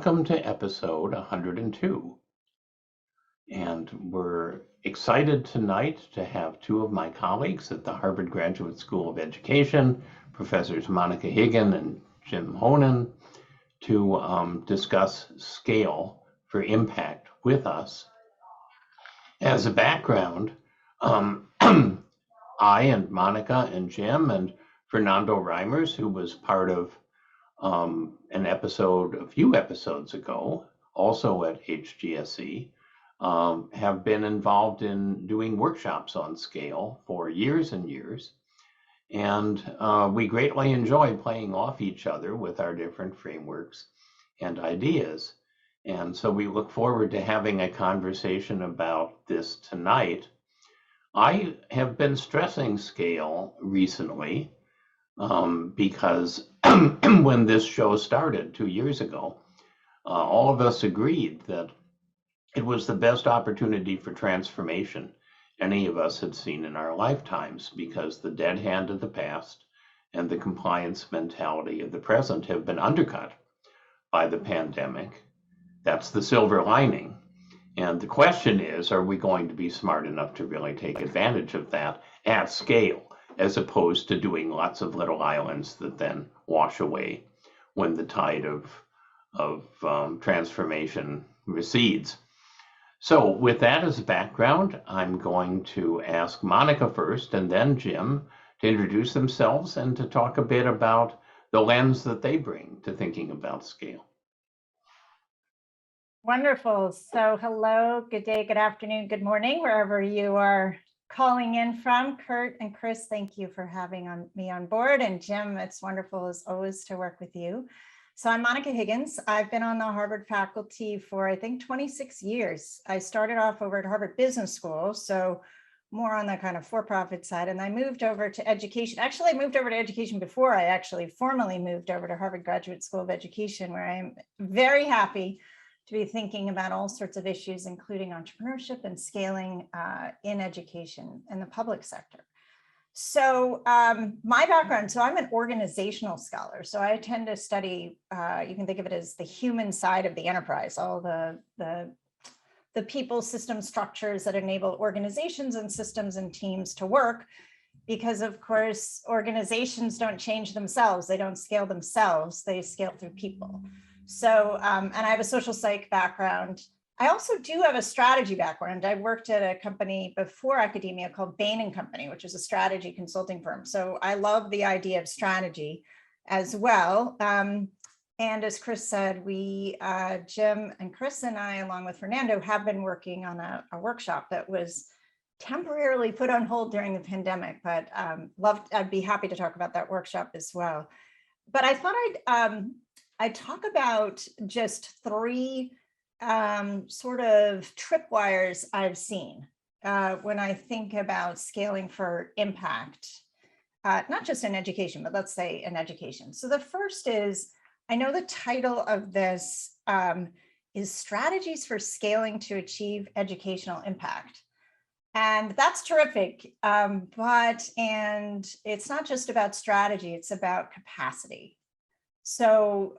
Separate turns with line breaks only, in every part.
welcome to episode 102. And we're excited tonight to have two of my colleagues at the Harvard Graduate School of Education, Professors Monica Higgins and Jim Honan, to discuss scale for impact with us. As a background, I and Monica and Jim and Fernando Reimers, who was part of an episode a few episodes ago, also at HGSE, have been involved in doing workshops on scale for years and years. And we greatly enjoy playing off each other with our different frameworks and ideas. And so we look forward to having a conversation about this tonight. I have been stressing scale recently because when this show started 2 years ago, all of us agreed that it was the best opportunity for transformation any of us had seen in our lifetimes, because the dead hand of the past and the compliance mentality of the present have been undercut by the pandemic. That's the silver lining. And the question is, are we going to be smart enough to really take advantage of that at scale, as opposed to doing lots of little islands that then wash away when the tide of transformation recedes? So with that as a background, I'm going to ask Monica first and then Jim to introduce themselves and to talk a bit about the lens that they bring to thinking about scale.
Wonderful. So hello, good day, good afternoon, good morning, wherever you are calling in from. Kurt and Chris, thank you for having me on board. And Jim, it's wonderful as always to work with you. So I'm Monica Higgins. I've been on the Harvard faculty for, I think, 26 years. I started off over at Harvard Business School, so more on the kind of for-profit side. And I moved over to education. Actually, I moved over to education before I actually formally moved over to Harvard Graduate School of Education, where I'm very happy to be thinking about all sorts of issues, including entrepreneurship and scaling in education in the public sector. So my background, so I'm an organizational scholar. So I tend to study, you can think of it as the human side of the enterprise, all the people, system structures that enable organizations and systems and teams to work. Because of course, organizations don't change themselves. They don't scale themselves. They scale through people. So, and I have a social psych background. I also do have a strategy background. I worked at a company before academia called Bain & Company, which is a strategy consulting firm. So I love the idea of strategy as well. And as Chris said, we, Jim and Chris and I, along with Fernando, have been working on a workshop that was temporarily put on hold during the pandemic, but I'd be happy to talk about that workshop as well. But I thought I'd talk about just three sort of tripwires I've seen when I think about scaling for impact, not just in education, but let's say in education. So the first is, I know the title of this is Strategies for Scaling to Achieve Educational Impact. And that's terrific, and it's not just about strategy, it's about capacity. So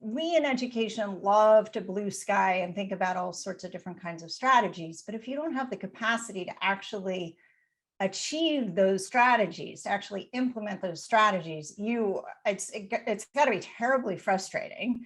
we in education love to blue sky and think about all sorts of different kinds of strategies. But if you don't have the capacity to actually achieve those strategies, to actually implement those strategies, it's got to be terribly frustrating.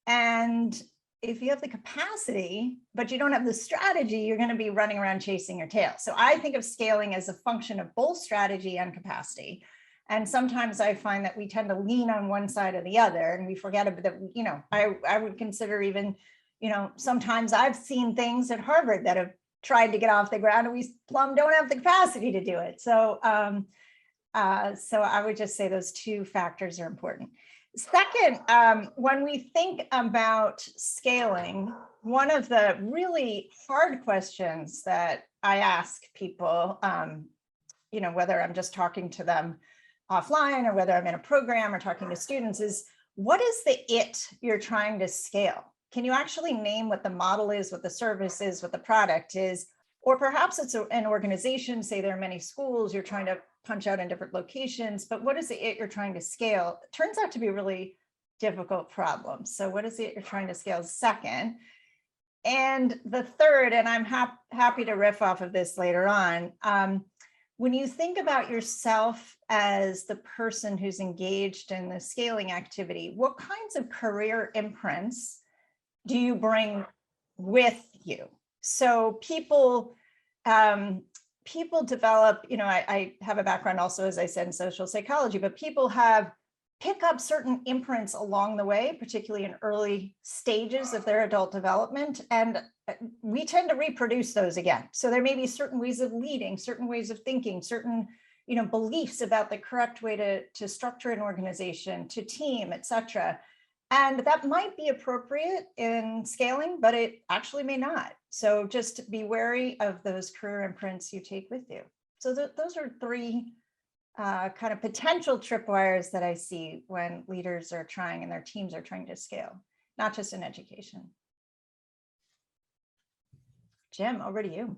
And if you have the capacity, but you don't have the strategy, you're going to be running around chasing your tail. So I think of scaling as a function of both strategy and capacity. And sometimes I find that we tend to lean on one side or the other, and we forget about that. You know, I would consider even, you know, sometimes I've seen things at Harvard that have tried to get off the ground and we plumb don't have the capacity to do it. So, so I would just say those two factors are important. Second, when we think about scaling, one of the really hard questions that I ask people, you know, whether I'm just talking to them offline or whether I'm in a program or talking to students, is what is the it you're trying to scale? Can you actually name what the model is, what the service is, what the product is? Or perhaps it's an organization, say there are many schools, you're trying to punch out in different locations, but what is the it you're trying to scale? It turns out to be really difficult problems. So what is it you're trying to scale second? And the third, and I'm happy to riff off of this later on, when you think about yourself as the person who's engaged in the scaling activity, what kinds of career imprints do you bring with you? So people develop, I have a background also, as I said, in social psychology, but people pick up certain imprints along the way, particularly in early stages of their adult development. And we tend to reproduce those again. So there may be certain ways of leading, certain ways of thinking, certain beliefs about the correct way to structure an organization, to team, et cetera. And that might be appropriate in scaling, but it actually may not. So just be wary of those career imprints you take with you. So those are three kind of potential tripwires that I see when leaders are trying and their teams are trying to scale, not just in education. Jim, over to you.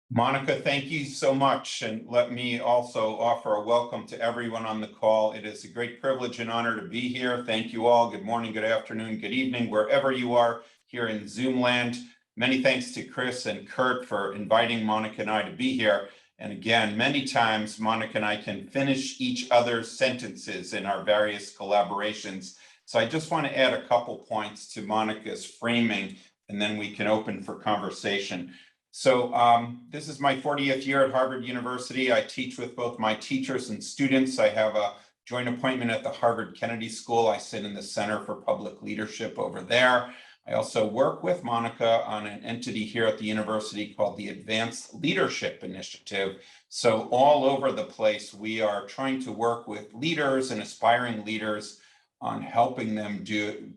Monica, thank you so much. And let me also offer a welcome to everyone on the call. It is a great privilege and honor to be here. Thank you all. Good morning, good afternoon, good evening, wherever you are here in Zoom land. Many thanks to Chris and Kurt for inviting Monica and I to be here. And again, many times Monica and I can finish each other's sentences in our various collaborations. So I just want to add a couple points to Monica's framing, and then we can open for conversation. So this is my 40th year at Harvard University. I teach with both my teachers and students. I have a joint appointment at the Harvard Kennedy School. I sit in the Center for Public Leadership over there. I also work with Monica on an entity here at the university called the Advanced Leadership Initiative. So all over the place, we are trying to work with leaders and aspiring leaders on helping them do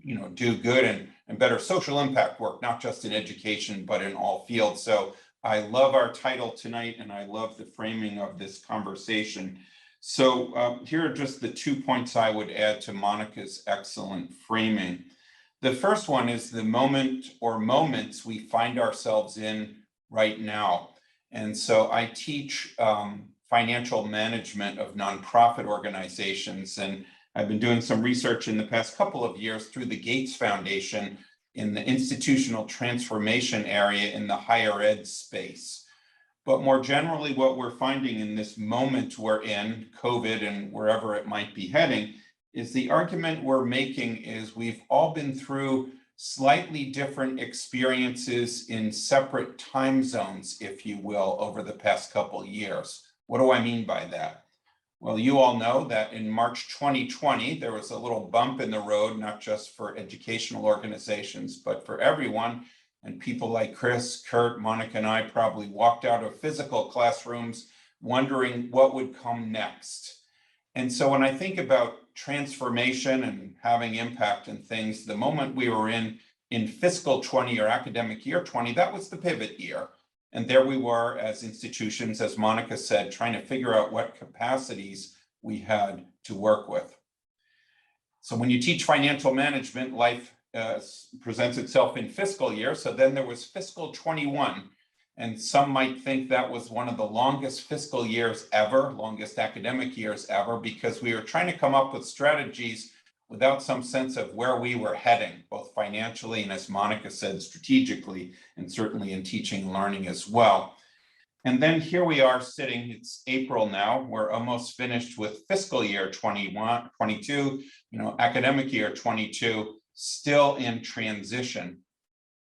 good and better social impact work, not just in education, but in all fields. So I love our title tonight, and I love the framing of this conversation. So here are just the 2 points I would add to Monica's excellent framing. The first one is the moment or moments we find ourselves in right now. And so I teach financial management of nonprofit organizations, and I've been doing some research in the past couple of years through the Gates Foundation in the institutional transformation area in the higher ed space. But more generally, what we're finding in this moment we're in, COVID and wherever it might be heading, is the argument we're making is we've all been through slightly different experiences in separate time zones, if you will, over the past couple of years. What do I mean by that? Well, you all know that in March 2020, there was a little bump in the road, not just for educational organizations, but for everyone. And people like Chris, Kurt, Monica, and I probably walked out of physical classrooms wondering what would come next. And so when I think about transformation and having impact and things, the moment we were in fiscal 20 or academic year 20, that was the pivot year. And there we were as institutions, as Monica said, trying to figure out what capacities we had to work with. So when you teach financial management, life presents itself in fiscal year. So then there was fiscal 21. And some might think that was one of the longest fiscal years ever, longest academic years ever, because we were trying to come up with strategies without some sense of where we were heading, both financially and, as Monica said, strategically, and certainly in teaching and learning as well. And then here we are sitting, it's April now, we're almost finished with fiscal year 21, 22, academic year 22, still in transition.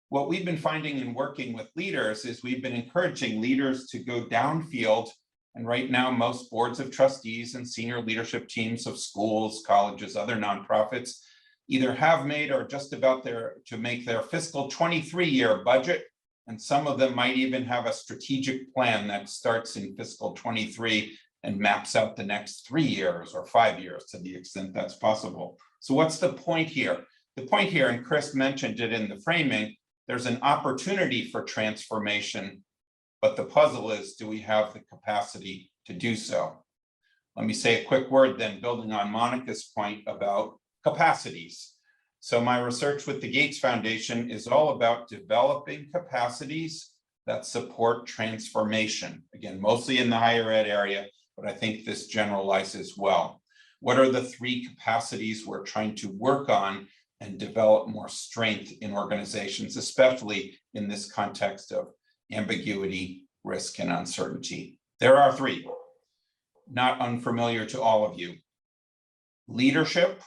What we've been finding in working with leaders is we've been encouraging leaders to go downfield. And right now, most boards of trustees and senior leadership teams of schools, colleges, other nonprofits either have made or just about to make their fiscal 23 year budget. And some of them might even have a strategic plan that starts in fiscal 23 and maps out the next 3 years or 5 years to the extent that's possible. So what's the point here? The point here, and Chris mentioned it in the framing, there's an opportunity for transformation, but the puzzle is, do we have the capacity to do so? Let me say a quick word then, building on Monica's point about capacities. So my research with the Gates Foundation is all about developing capacities that support transformation. Again, mostly in the higher ed area, but I think this generalizes well. What are the 3 capacities we're trying to work on and develop more strength in organizations, especially in this context of ambiguity, risk, and uncertainty? There are 3, not unfamiliar to all of you: leadership,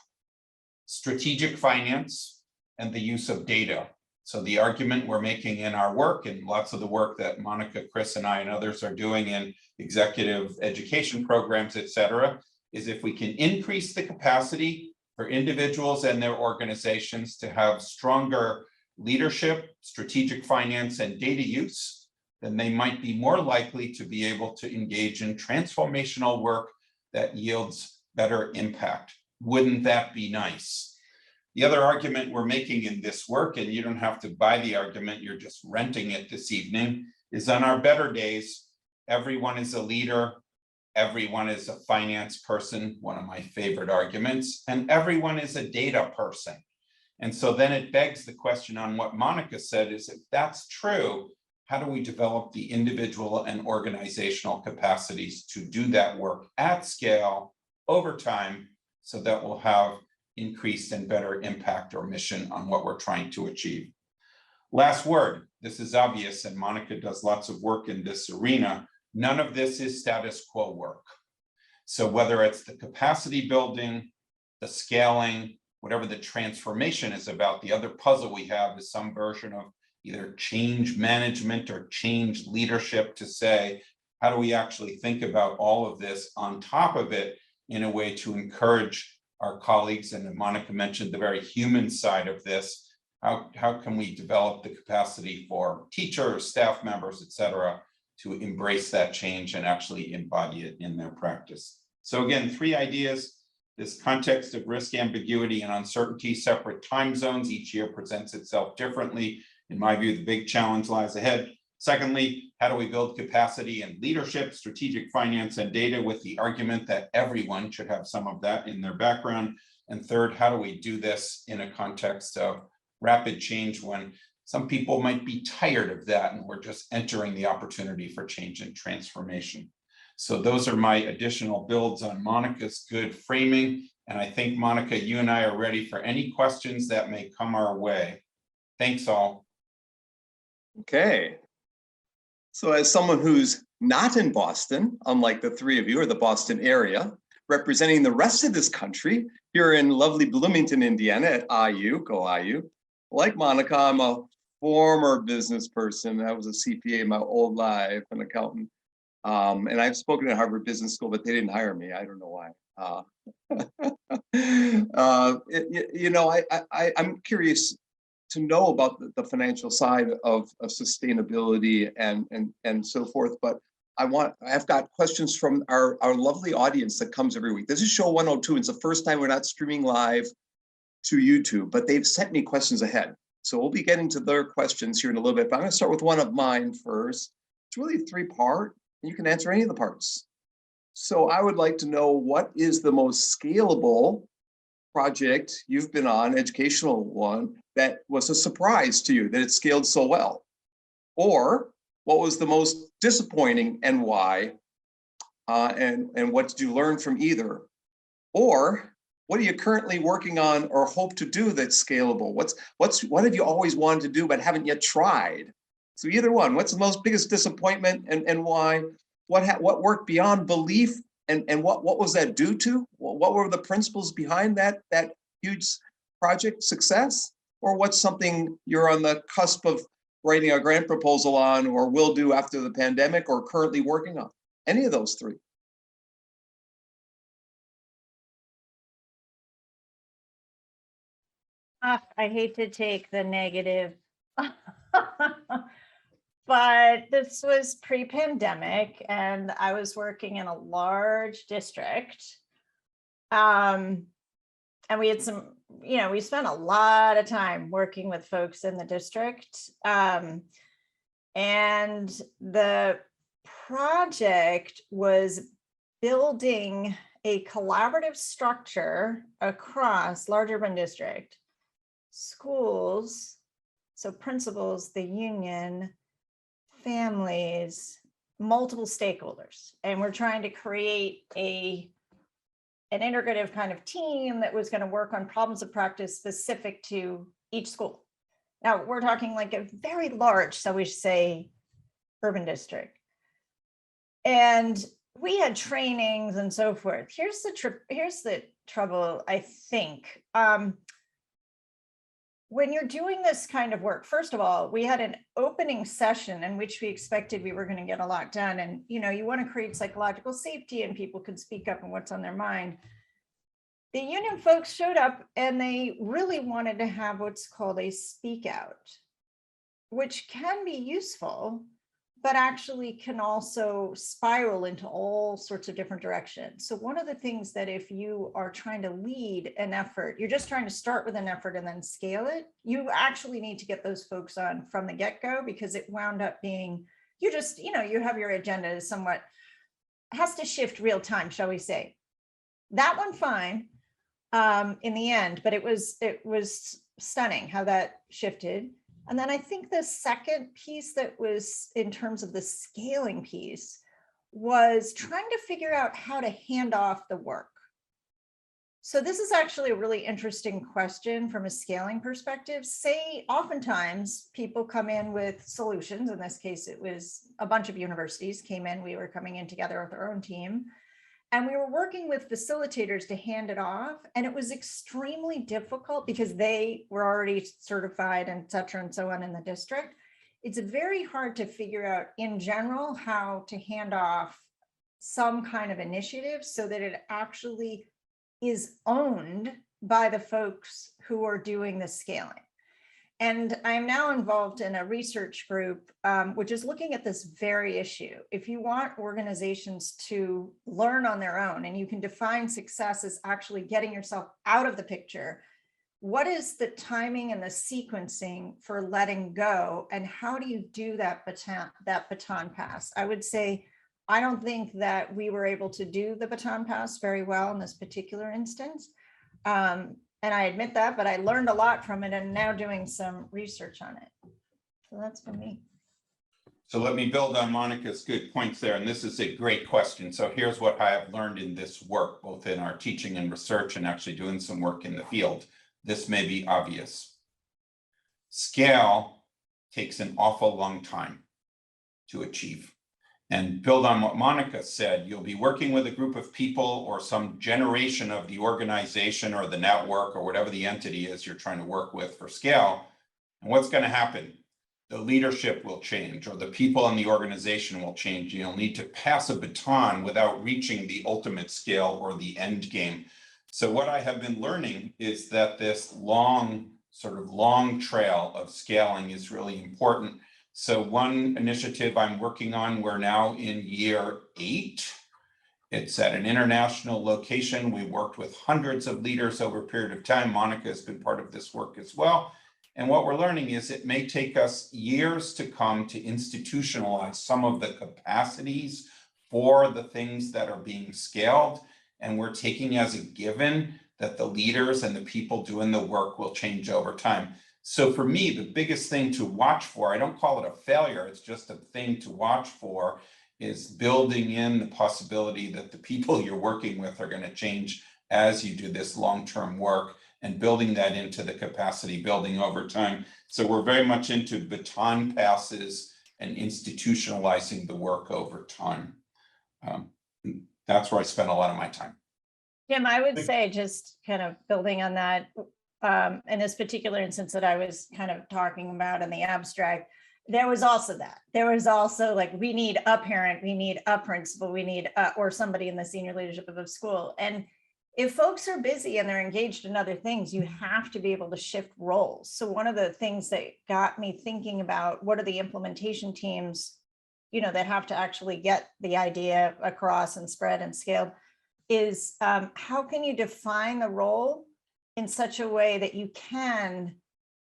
strategic finance, and the use of data. So the argument we're making in our work, and lots of the work that Monica, Chris, and I and others are doing in executive education programs, et cetera, is if we can increase the capacity for individuals and their organizations to have stronger leadership, strategic finance, and data use, then they might be more likely to be able to engage in transformational work that yields better impact. Wouldn't that be nice? The other argument we're making in this work, and you don't have to buy the argument, you're just renting it this evening, is on our better days, everyone is a leader, everyone is a finance person, one of my favorite arguments, and everyone is a data person. And so then it begs the question on what Monica said is, if that's true, how do we develop the individual and organizational capacities to do that work at scale over time so that we'll have increased and better impact or mission on what we're trying to achieve? Last word, this is obvious, and Monica does lots of work in this arena. None of this is status quo work. So whether it's the capacity building, the scaling, whatever the transformation is about, the other puzzle we have is some version of either change management or change leadership to say, how do we actually think about all of this on top of it in a way to encourage our colleagues, and Monica mentioned the very human side of this, how can we develop the capacity for teachers, staff members, et cetera, to embrace that change and actually embody it in their practice? So again, 3 ideas: this context of risk, ambiguity, and uncertainty, separate time zones. Each year presents itself differently. In my view, the big challenge lies ahead. Secondly, how do we build capacity in leadership, strategic finance, and data, with the argument that everyone should have some of that in their background? And third, how do we do this in a context of rapid change when some people might be tired of that and we're just entering the opportunity for change and transformation? So those are my additional builds on Monica's good framing. And I think, Monica, you and I are ready for any questions that may come our way. Thanks all.
Okay. So as someone who's not in Boston, unlike the 3 of you, or the Boston area, representing the rest of this country here in lovely Bloomington, Indiana at IU, go IU. Like Monica, I'm a former business person. I was a CPA in my old life, an accountant. And I've spoken at Harvard Business School, but they didn't hire me. I don't know why. I'm curious to know about the financial side of sustainability and so forth, but I've got questions from our lovely audience that comes every week. This is show 102. It's the first time we're not streaming live to YouTube, but they've sent me questions ahead. So we'll be getting to their questions here in a little bit, but I'm gonna start with one of mine first. It's really a 3-part, and you can answer any of the parts. So I would like to know, what is the most scalable project you've been on, educational one, that was a surprise to you, that it scaled so well? Or what was the most disappointing and why? And what did you learn from either? Or what are you currently working on or hope to do that's scalable? What have you always wanted to do but haven't yet tried? So either one. What's the biggest disappointment and why? What worked beyond belief, and what was that due to? What were the principles behind that huge project success? Or what's something you're on the cusp of writing a grant proposal on, or will do after the pandemic, or currently working on? Any of those 3.
I hate to take the negative, but this was pre-pandemic and I was working in a large district. And we had some, we spent a lot of time working with folks in the district. And the project was building a collaborative structure across large urban district, schools, so principals, the union, families, multiple stakeholders. And we're trying to create an integrative kind of team that was going to work on problems of practice specific to each school. Now we're talking like a very large, so we say, urban district. And we had trainings and so forth. Here's the trouble, I think. When you're doing this kind of work, first of all, we had an opening session in which we expected we were going to get a lot done. And, you know, you want to create psychological safety and people could speak up on what's on their mind. The union folks showed up and they really wanted to have what's called a speak out, which can be useful, but actually can also spiral into all sorts of different directions. So one of the things that if you are trying to lead an effort, you're just trying to start with an effort and then scale it, you actually need to get those folks on from the get-go, because it wound up being, you just, you know, you have your agenda somewhat, has to shift real time, shall we say. That one fine in the end, but it was stunning how that shifted. And then I think the second piece that was in terms of the scaling piece was trying to figure out how to hand off the work. So this is actually a really interesting question from a scaling perspective. Say, oftentimes people come in with solutions. In this case, it was a bunch of universities came in. We were coming in together with our own team. And we were working with facilitators to hand it off. And it was extremely difficult because they were already certified and et cetera and so on in the district. It's very hard to figure out in general how to hand off some kind of initiative so that it actually is owned by the folks who are doing the scaling. And I'm now involved in a research group, which is looking at this very issue. If you want organizations to learn on their own, and you can define success as actually getting yourself out of the picture, what is the timing and the sequencing for letting go? And how do you do that baton pass? I would say, I don't think that we were able to do the baton pass very well in this particular instance. And I admit that, but I learned a lot from it and now doing some research on it. So that's for me.
So let me build on Monica's good points there. And this is a great question. So here's what I have learned in this work, both in our teaching and research and actually doing some work in the field. This may be obvious. Scale takes an awful long time to achieve. And build on what Monica said, you'll be working with a group of people or some generation of the organization or the network or whatever the entity is you're trying to work with for scale. And what's going to happen? The leadership will change, or the people in the organization will change. You'll need to pass a baton without reaching the ultimate scale or the end game. So what I have been learning is that this long trail of scaling is really important. So one initiative I'm working on, we're now in year 8. It's at an international location. We worked with hundreds of leaders over a period of time. Monica has been part of this work as well. And what we're learning is it may take us years to come to institutionalize some of the capacities for the things that are being scaled. And we're taking as a given that the leaders and the people doing the work will change over time. So for me, the biggest thing to watch for, I don't call it a failure, it's just a thing to watch for, is building in the possibility that the people you're working with are going to change as you do this long-term work, and building that into the capacity building over time. So we're very much into baton passes and institutionalizing the work over time. That's where I spend a lot of my time.
Jim, I would say, just kind of building on that, in this particular instance that I was kind of talking about in the abstract, there was also that. There was also like, we need a parent, we need a principal, we need or somebody in the senior leadership of the school. And if folks are busy and they're engaged in other things, you have to be able to shift roles. So one of the things that got me thinking about what are the implementation teams, you know, that have to actually get the idea across and spread and scaled is how can you define the role in such a way that you can,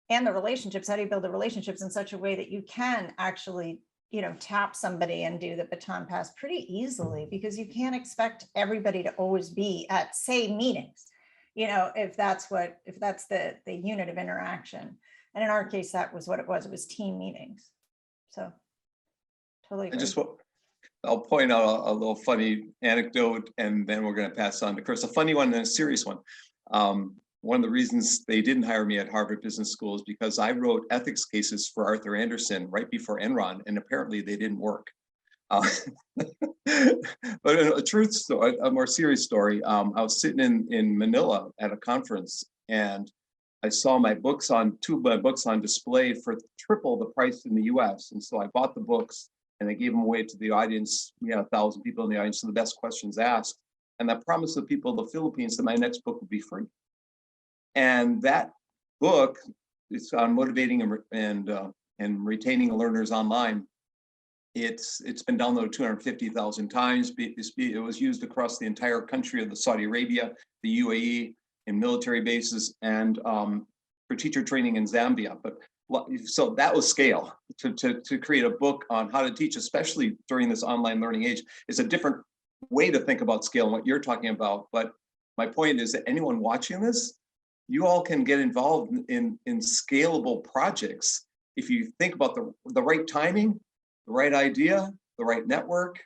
and the relationships, how do you build the relationships in such a way that you can actually, you know, tap somebody and do the baton pass pretty easily, because you can't expect everybody to always be at, say, meetings, you know, if that's the unit of interaction. And in our case, that was what it was team meetings. So totally agree.
I'll point out a little funny anecdote, and then we're going to pass on to Chris. A funny one and a serious one. One of the reasons they didn't hire me at Harvard Business School is because I wrote ethics cases for Arthur Andersen right before Enron, and apparently they didn't work. But a truth story, a more serious story. I was sitting in Manila at a conference, and I saw two of my books on display for triple the price in the US. And so I bought the books and I gave them away to the audience. We had 1,000 people in the audience, so the best questions asked. And I promised the people of the Philippines that my next book would be free. And that book, it's on motivating and retaining learners online. It's been downloaded 250,000 times. It was used across the entire country of the Saudi Arabia, the UAE, in military bases, and for teacher training in Zambia. But so that was scale to create a book on how to teach, especially during this online learning age. It's a different way to think about scale and what you're talking about. But my point is that anyone watching this, you all can get involved in scalable projects if you think about the right timing, the right idea, the right network.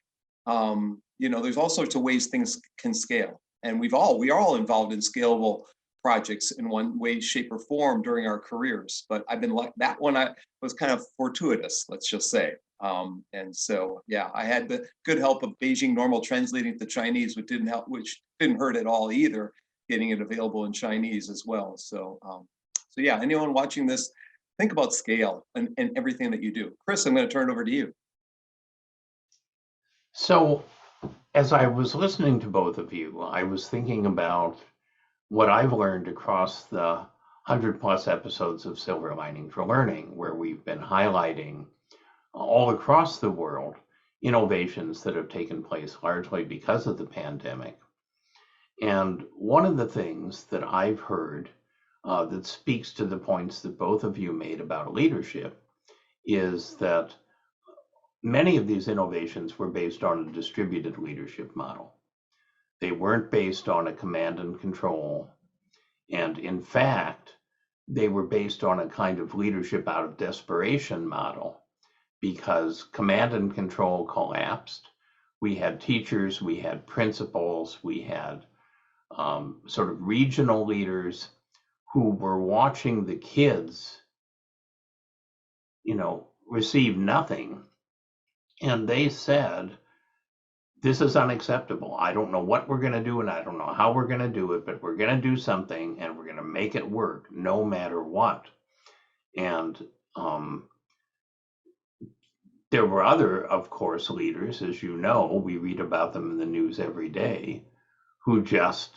There's all sorts of ways things can scale. And we are all involved in scalable projects in one way, shape, or form during our careers. But I've been like that one. I was kind of fortuitous, let's just say. And so, yeah, I had the good help of Beijing Normal translating to Chinese, which didn't hurt at all either, getting it available in Chinese as well. So yeah, anyone watching this, think about scale and everything that you do. Chris, I'm going to turn it over to you.
So, as I was listening to both of you, I was thinking about what I've learned across the 100+ episodes of Silver Lining for Learning, where we've been highlighting all across the world innovations that have taken place largely because of the pandemic. And one of the things that I've heard that speaks to the points that both of you made about leadership is that many of these innovations were based on a distributed leadership model. They weren't based on a command and control. And in fact, they were based on a kind of leadership out of desperation model, because command and control collapsed. We had teachers, we had principals, we had sort of regional leaders who were watching the kids, receive nothing. And they said, this is unacceptable. I don't know what we're going to do, and I don't know how we're going to do it, but we're going to do something, and we're going to make it work no matter what. And there were other, of course, leaders, as you know, we read about them in the news every day, who just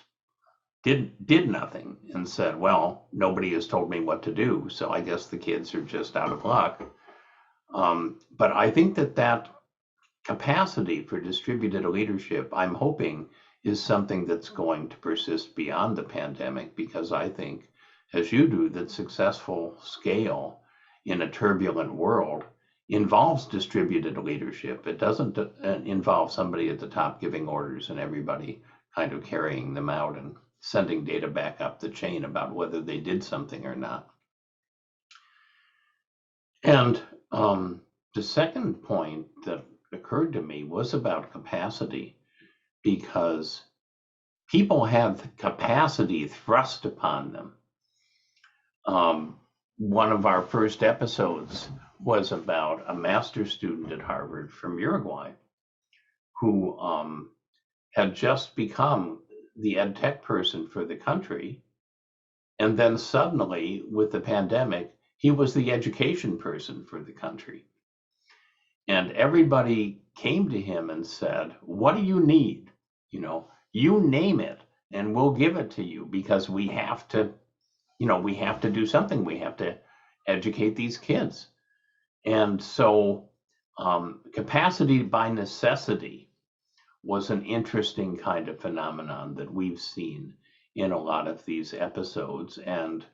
did nothing and said, well, nobody has told me what to do, so I guess the kids are just out of luck. But I think that capacity for distributed leadership, I'm hoping, is something that's going to persist beyond the pandemic, because I think, as you do, that successful scale in a turbulent world involves distributed leadership. It doesn't involve somebody at the top giving orders and everybody kind of carrying them out and sending data back up the chain about whether they did something or not. And the second point that occurred to me was about capacity, because people have capacity thrust upon them. One of our first episodes was about a master's student at Harvard from Uruguay who had just become the ed tech person for the country. And then suddenly, with the pandemic, he was the education person for the country. And everybody came to him and said, what do you need? You name it and we'll give it to you, because we have to do something. We have to educate these kids. And so capacity by necessity was an interesting kind of phenomenon that we've seen in a lot of these episodes. And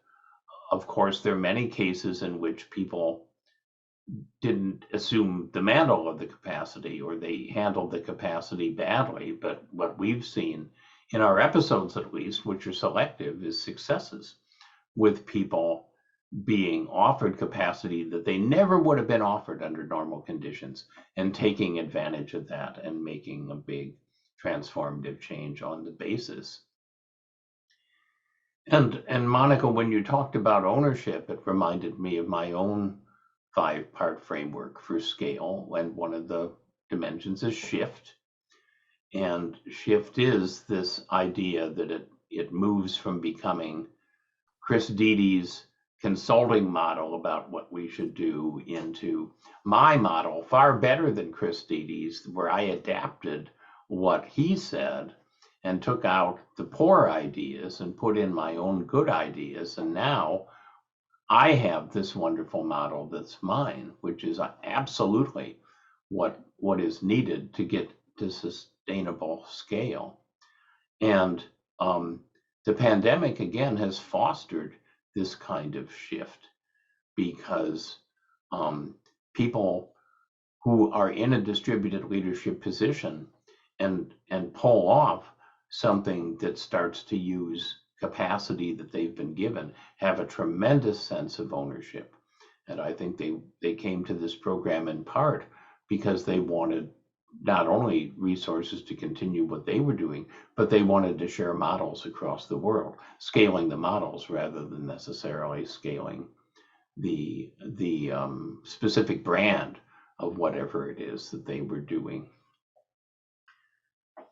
of course, there are many cases in which people didn't assume the mantle of the capacity, or they handled the capacity badly. But what we've seen in our episodes, at least, which are selective, is successes with people being offered capacity that they never would have been offered under normal conditions, and taking advantage of that and making a big transformative change on the basis. And Monica, when you talked about ownership, it reminded me of my own 5-part framework for scale, and one of the dimensions is shift. And shift is this idea that it moves from becoming Chris Deede's consulting model about what we should do into my model, far better than Chris Deede's, where I adapted what he said and took out the poor ideas and put in my own good ideas. And now I have this wonderful model that's mine, which is absolutely what is needed to get to sustainable scale. And the pandemic, again, has fostered this kind of shift, because people who are in a distributed leadership position and pull off something that starts to use capacity that they've been given have a tremendous sense of ownership. And I think they came to this program in part because they wanted not only resources to continue what they were doing, but they wanted to share models across the world, scaling the models rather than necessarily scaling the specific brand of whatever it is that they were doing.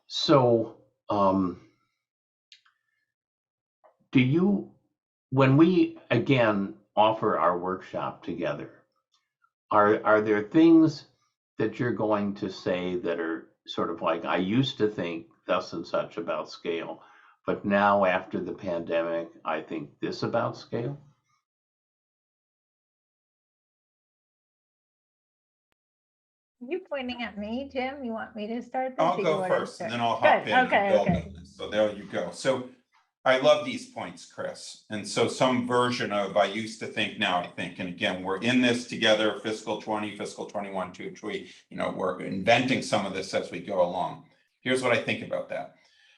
So when we again offer our workshop together, are there things that you're going to say that are sort of like, I used to think thus and such about scale, but now after the pandemic, I think this about scale?
Are you pointing at me, Jim? You want me to start this?
I'll go first and then I'll hop in and build on this. So there you go. So I love these points, Chris. And so some version of I used to think, now I think, and again, we're in this together, fiscal 20, fiscal 21, 2, 3, we're inventing some of this as we go along. Here's what I think about that.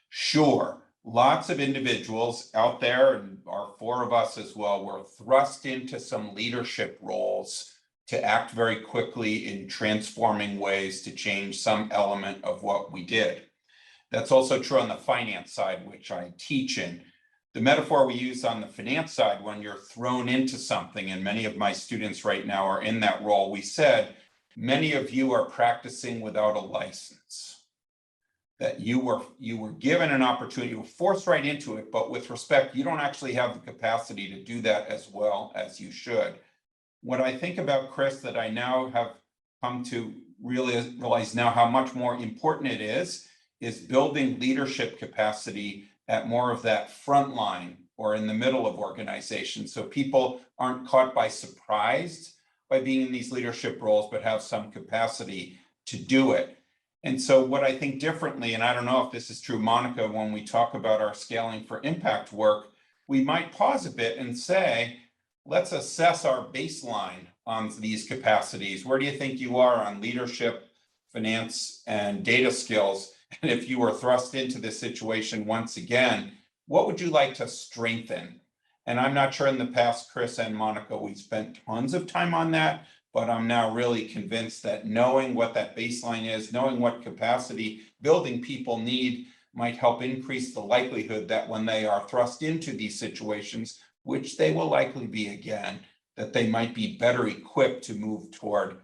Sure, lots of individuals out there, and our 4 of us as well, were thrust into some leadership roles to act very quickly in transforming ways to change some element of what we did. That's also true on the finance side, which I teach in. The metaphor we use on the finance side, when you're thrown into something, and many of my students right now are in that role, we said, many of you are practicing without a license. That you were given an opportunity, you were forced right into it, but with respect, you don't actually have the capacity to do that as well as you should. What I think about, Chris, that I now have come to really realize now how much more important it is building leadership capacity at more of that front line or in the middle of organizations, so people aren't caught by surprise by being in these leadership roles, but have some capacity to do it. And so what I think differently, and I don't know if this is true, Monica, when we talk about our scaling for impact work, we might pause a bit and say, let's assess our baseline on these capacities. Where do you think you are on leadership, finance, and data skills? And if you were thrust into this situation once again, what would you like to strengthen? And I'm not sure in the past, Chris and Monica, we spent tons of time on that, but I'm now really convinced that knowing what that baseline is, knowing what capacity building people need might help increase the likelihood that when they are thrust into these situations, which they will likely be again, that they might be better equipped to move toward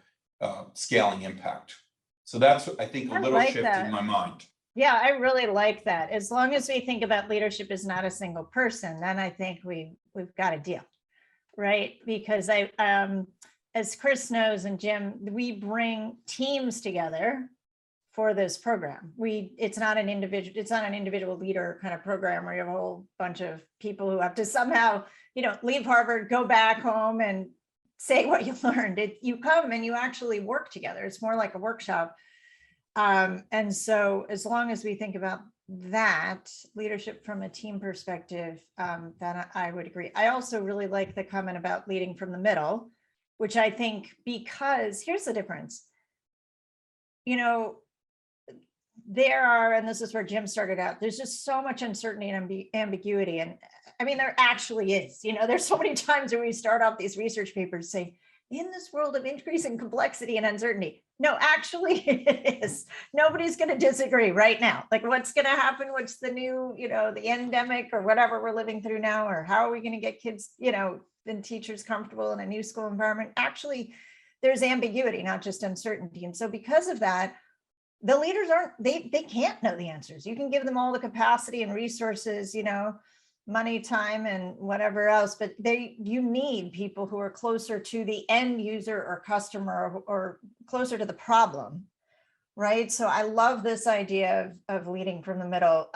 scaling impact. So that's, I think, a little shift in my mind.
Yeah, I really like that. As long as we think about leadership as not a single person, then I think we've got a deal, right? Because as Chris knows and Jim, we bring teams together for this program. It's not an individual leader kind of program where you have a whole bunch of people who have to somehow, leave Harvard, go back home and say what you learned. You come and you actually work together. It's more like a workshop. And so as long as we think about that leadership from a team perspective, then I would agree. I also really like the comment about leading from the middle, which I think, because here's the difference. there are, and this is where Jim started out, there's just so much uncertainty and ambiguity. And I mean, there actually is, there's so many times where we start off these research papers saying, in this world of increasing complexity and uncertainty. No, actually it is. Nobody's going to disagree right now. Like what's going to happen? What's the new, the endemic or whatever we're living through now, or how are we going to get kids, and teachers comfortable in a new school environment? Actually, there's ambiguity, not just uncertainty. And so because of that, the leaders they can't know the answers. You can give them all the capacity and resources, money, time, and whatever else, but you need people who are closer to the end user or customer or closer to the problem, right? So I love this idea of leading from the middle.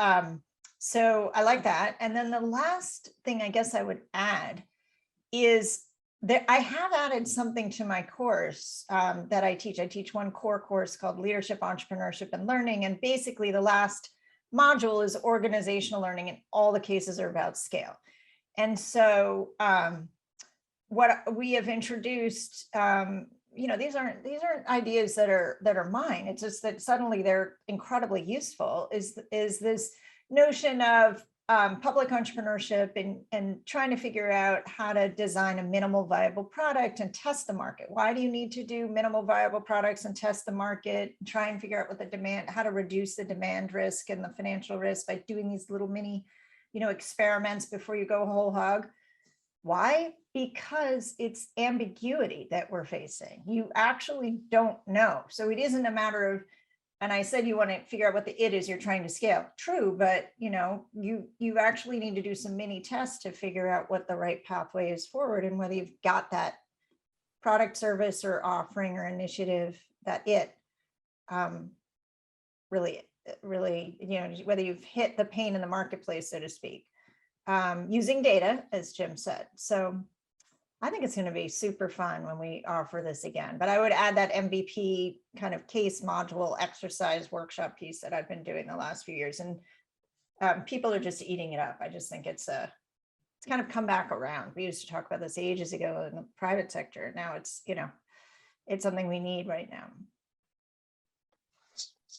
So I like that. And then the last thing I guess I would add is that I have added something to my course that I teach. I teach one core course called Leadership, Entrepreneurship, and Learning. And basically the last module is organizational learning, and all the cases are about scale. And so what we have introduced, these aren't ideas that are mine. It's just that suddenly they're incredibly useful, is this notion of public entrepreneurship and trying to figure out how to design a minimal viable product and test the market. Why do you need to do minimal viable products and test the market, try and figure out what the demand, how to reduce the demand risk and the financial risk by doing these little mini, experiments before you go whole hog? Why? Because it's ambiguity that we're facing. You actually don't know. So it isn't a matter of, and I said you want to figure out what the it is you're trying to scale. True, but you actually need to do some mini tests to figure out what the right pathway is forward and whether you've got that product, service, or offering or initiative that really, whether you've hit the pain in the marketplace, so to speak, using data, as Jim said. So I think it's going to be super fun when we offer this again, but I would add that MVP kind of case module exercise workshop piece that I've been doing the last few years, and people are just eating it up. I just think it's kind of come back around. We used to talk about this ages ago in the private sector. Now it's, it's something we need right now.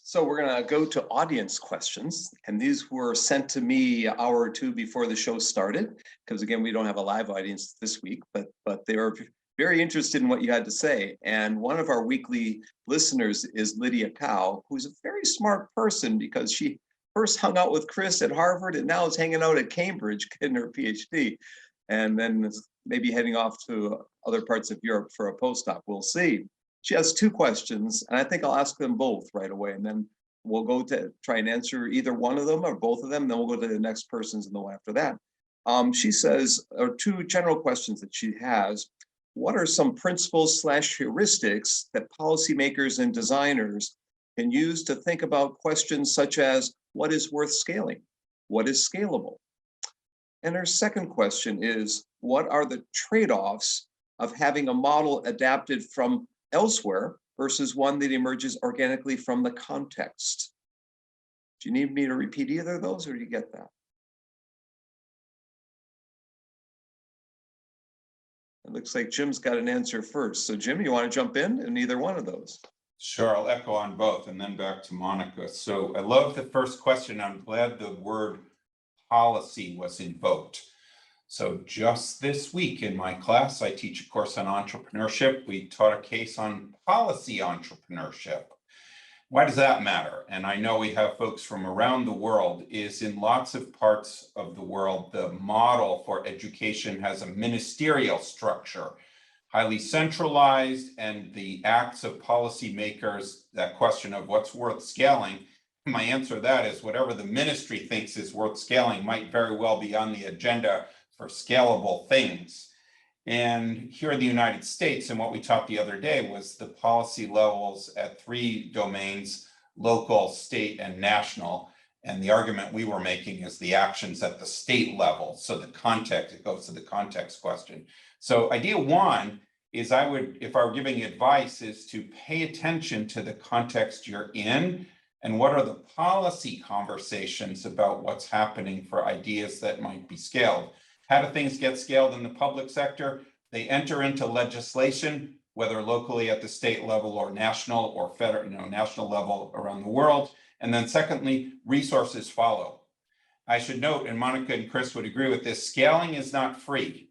So we're going to go to audience questions, and these were sent to me an hour or two before the show started, because again, we don't have a live audience this week, but they were very interested in what you had to say. And one of our weekly listeners is Lydia Cow, who's a very smart person because she first hung out with Chris at Harvard and now is hanging out at Cambridge getting her PhD, and then maybe heading off to other parts of Europe for a postdoc. We'll see. She has two questions, and I think I'll ask them both right away, and then we'll go to try and answer either one of them or both of them, then we'll go to the next person's and the one after that. She says, or two general questions that she has. What are some principles / heuristics that policymakers and designers can use to think about questions such as, what is worth scaling? What is scalable? And her second question is, what are the trade-offs of having a model adapted from elsewhere versus one that emerges organically from the context? Do you need me to repeat either of those, or do you get that? It looks like Jim's got an answer first. So Jim, you want to jump in either one of those?
Sure, I'll echo on both and then back to Monica. So I love the first question. I'm glad the word policy was invoked. So just this week in my class, I teach a course on entrepreneurship. We taught a case on policy entrepreneurship. Why does that matter? And I know we have folks from around the world. Is in lots of parts of the world, the model for education has a ministerial structure, highly centralized, and the acts of policymakers, that question of what's worth scaling, my answer to that is whatever the ministry thinks is worth scaling might very well be on the agenda for scalable things. And here in the United States, and what we taught the other day was the policy levels at 3 domains: local, state, and national. And the argument we were making is the actions at the state level. So the context, it goes to the context question. So idea one is if I were giving advice, is to pay attention to the context you're in and what are the policy conversations about what's happening for ideas that might be scaled. How do things get scaled in the public sector? They enter into legislation, whether locally at the state level or national or federal, national level around the world, And then secondly, resources follow. I should note, and Monica and Chris would agree with this, scaling is not free.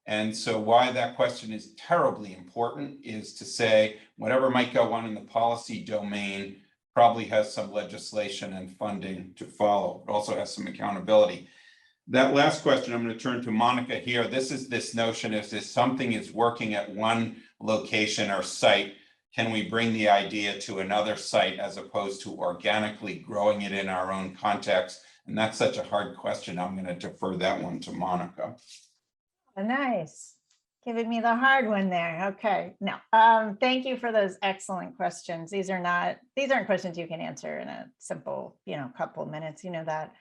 And so why that question is terribly important is to say whatever might go on in the policy domain probably has some legislation and funding to follow. It also has some accountability. That last question, I'm going to turn to Monica here. This is this notion if something is working at one location or site, can we bring the idea to another site as opposed to organically growing it in our own context? And that's such a hard question. I'm going to defer that one to Monica.
Nice. Giving me the hard one there. Okay. No, thank you for those excellent questions. These aren't questions you can answer in a simple, couple minutes, that.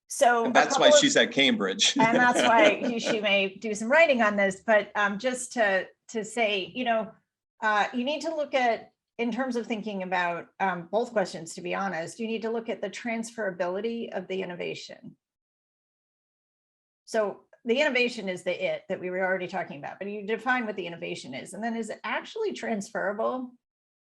So
And that's why she's at Cambridge.
And that's why she may do some writing on this, but just to say, you need to look at, in terms of thinking about both questions, to be honest, you need to look at the transferability of the innovation. So the innovation is the it that we were already talking about, but you define what the innovation is. And then is it actually transferable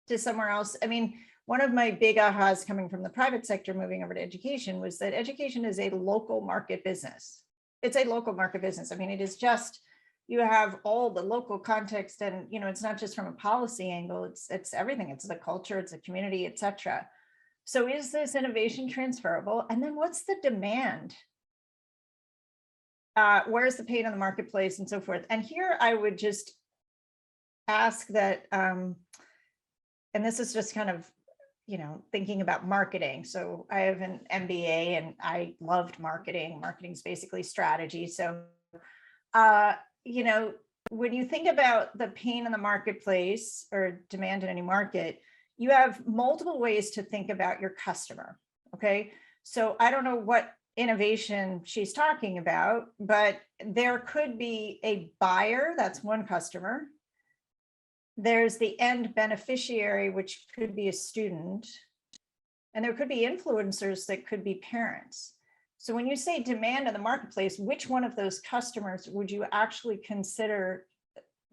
to somewhere else? I mean, one of my big ahas coming from the private sector moving over to education was that education is a local market business. It's a local market business. I mean, it is just, you have all the local context and, it's not just from a policy angle, it's everything. It's the culture, it's a community, et cetera. So is this innovation transferable? And then what's the demand? Where's the pain in the marketplace and so forth? And here I would just ask that, and this is just kind of, thinking about marketing. So I have an MBA and I loved marketing. Marketing is basically strategy. So, when you think about the pain in the marketplace or demand in any market, you have multiple ways to think about your customer. Okay. So I don't know what innovation she's talking about, but there could be a buyer, that's one customer. There's the end beneficiary, which could be a student, and there could be influencers that could be parents. So when you say demand in the marketplace, which one of those customers would you actually consider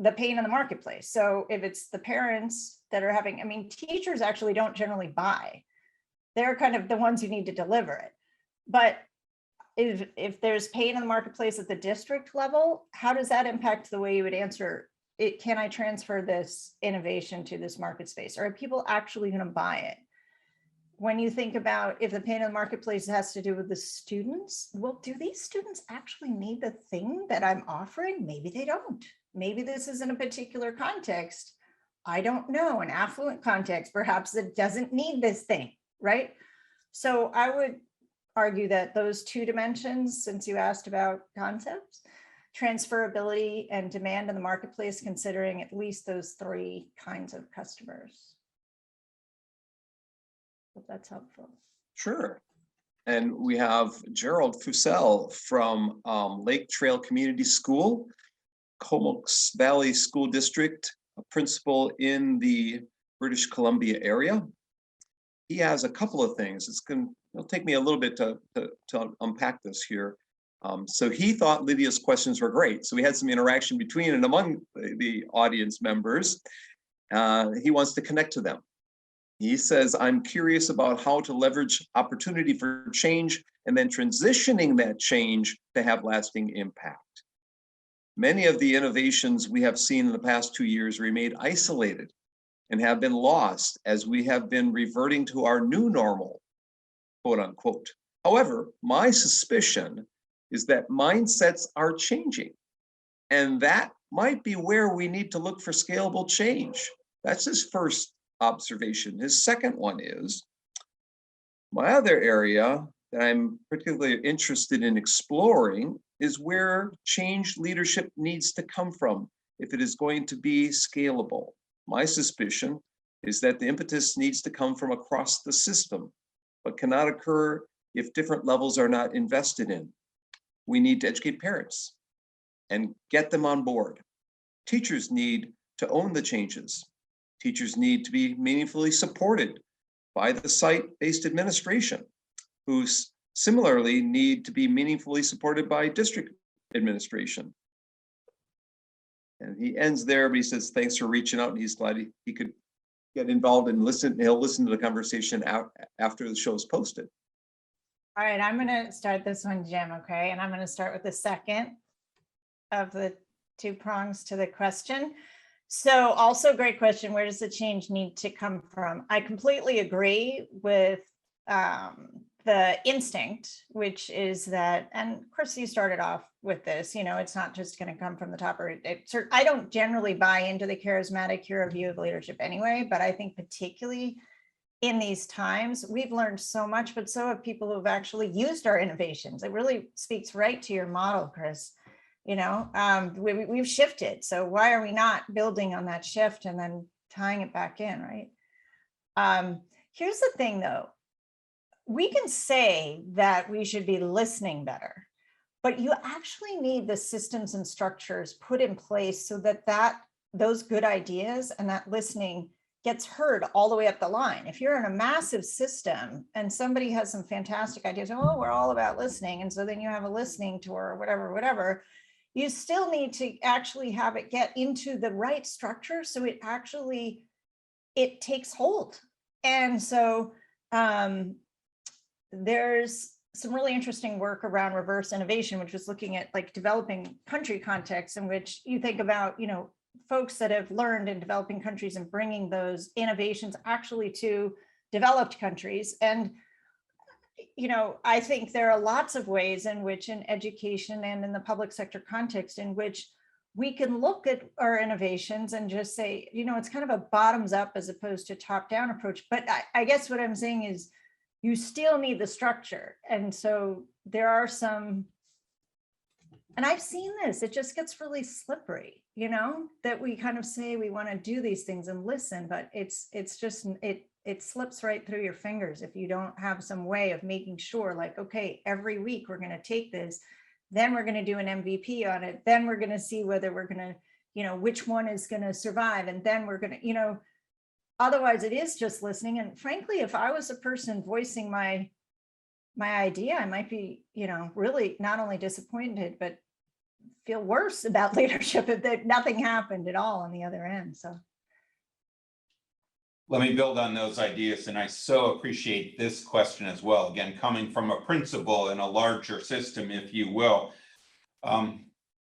the pain in the marketplace? So if it's the parents that are having, teachers actually don't generally buy. They're kind of the ones who need to deliver it. But if there's pain in the marketplace at the district level, how does that impact the way you would answer it? Can I transfer this innovation to this market space? Or are people actually going to buy it? When you think about if the pain in the marketplace has to do with the students, well, do these students actually need the thing that I'm offering? Maybe they don't. Maybe this is in a particular context. I don't know, an affluent context, perhaps it doesn't need this thing, right? So I would argue that those two dimensions, since you asked about concepts, transferability and demand in the marketplace, considering at least those three kinds of customers. Hope that's helpful.
Sure. And we have Gerald Fusell from Lake Trail Community School, Comox Valley School District, a principal in the British Columbia area. He has a couple of things. It'll take me a little bit to unpack this here. So he thought Lydia's questions were great. So we had some interaction between and among the audience members. He wants to connect to them. He says, I'm curious about how to leverage opportunity for change and then transitioning that change to have lasting impact. Many of the innovations we have seen in the past 2 years remain isolated and have been lost as we have been reverting to our new normal, quote unquote. However, my suspicion is that mindsets are changing, and that might be where we need to look for scalable change. That's his first observation. His second one is, my other area that I'm particularly interested in exploring is where change leadership needs to come from if it is going to be scalable. My suspicion is that the impetus needs to come from across the system, but cannot occur if different levels are not invested in. We need to educate parents and get them on board. Teachers need to own the changes. Teachers need to be meaningfully supported by the site-based administration, who similarly need to be meaningfully supported by district administration. And he ends there, but he says, thanks for reaching out, and he's glad he could get involved and listen. He'll listen to the conversation after the show is posted.
All right, I'm going to start this one, Jim, okay? And I'm going to start with the second of the two prongs to the question. So also great question, where does the change need to come from? I completely agree with the instinct, which is that, and Chris, you started off with this, it's not just going to come from the top. I don't generally buy into the charismatic hero view of leadership anyway, but I think particularly in these times, we've learned so much, but so have people who've actually used our innovations. It really speaks right to your model, Chris. We've shifted. So why are we not building on that shift and then tying it back in, right? Here's the thing, though. We can say that we should be listening better, but you actually need the systems and structures put in place so that those good ideas and that listening gets heard all the way up the line. If you're in a massive system and somebody has some fantastic ideas, oh, we're all about listening, and so then you have a listening tour or whatever, you still need to actually have it get into the right structure so it takes hold. And so there's some really interesting work around reverse innovation, which was looking at like developing country contexts in which you think about, folks that have learned in developing countries and bringing those innovations actually to developed countries. And I think there are lots of ways in which in education and in the public sector context in which we can look at our innovations and just say, it's kind of a bottoms up as opposed to top down approach. But I guess what I'm saying is you still need the structure. And so there are some, and I've seen this, it just gets really slippery, that we kind of say we want to do these things and listen, but it's just, it slips right through your fingers if you don't have some way of making sure, like, okay, every week we're going to take this, then we're going to do an MVP on it, then we're going to see whether we're going to, which one is going to survive, and then we're going to, otherwise it is just listening. And frankly, if I was a person voicing my idea, I might be, really not only disappointed, but feel worse about leadership if that nothing happened at all on the other end. So
let me build on those ideas, and I so appreciate this question as well. Again, coming from a principal in a larger system, if you will.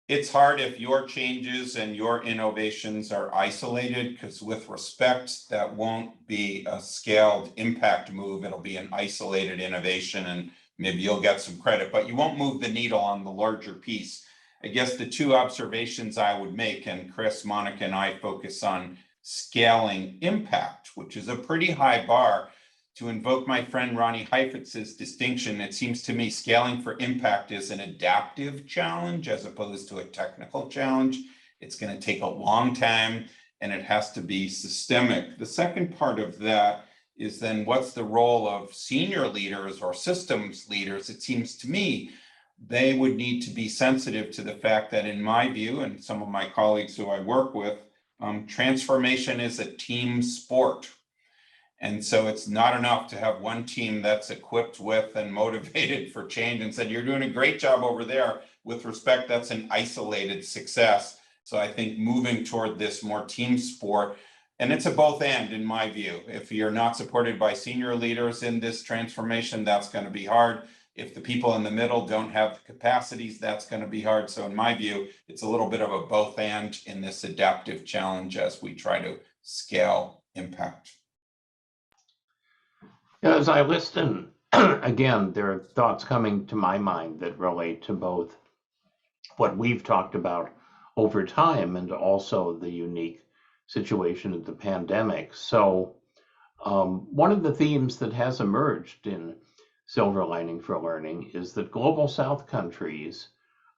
It's hard if your changes and your innovations are isolated, because with respect, that won't be a scaled impact move. It'll be an isolated innovation, and maybe you'll get some credit, but you won't move the needle on the larger piece. I guess the two observations I would make, and Chris, Monica, and I focus on scaling impact, which is a pretty high bar. To invoke my friend Ronnie Heifetz's distinction, it seems to me scaling for impact is an adaptive challenge as opposed to a technical challenge. It's going to take a long time and it has to be systemic. The second part of that is then what's the role of senior leaders or systems leaders? It seems to me they would need to be sensitive to the fact that, in my view, and some of my colleagues who I work with, transformation is a team sport. And so it's not enough to have one team that's equipped with and motivated for change and said, you're doing a great job over there. With respect, that's an isolated success. So I think moving toward this more team sport, and it's a both and in my view. If you're not supported by senior leaders in this transformation, that's going to be hard. If the people in the middle don't have the capacities, that's going to be hard. So in my view, it's a little bit of a both and in this adaptive challenge as we try to scale impact.
As I listen, again, there are thoughts coming to my mind that relate to both what we've talked about over time and also the unique situation of the pandemic. So one of the themes that has emerged in Silver Lining for Learning is that Global South countries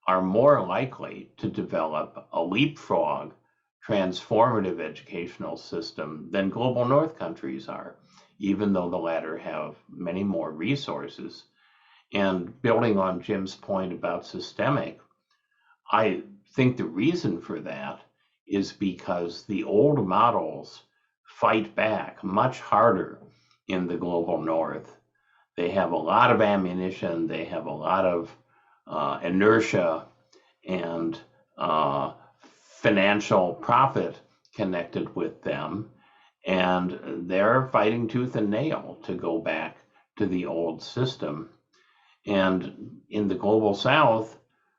are more likely to develop a leapfrog transformative educational system than Global North countries are, even though the latter have many more resources. And building on Jim's point about systemic, I think the reason for that is because the old models fight back much harder in the Global North. They have a lot of ammunition, they have a lot of inertia and financial profit connected with them. And they're fighting tooth and nail to go back to the old system. And in the global south,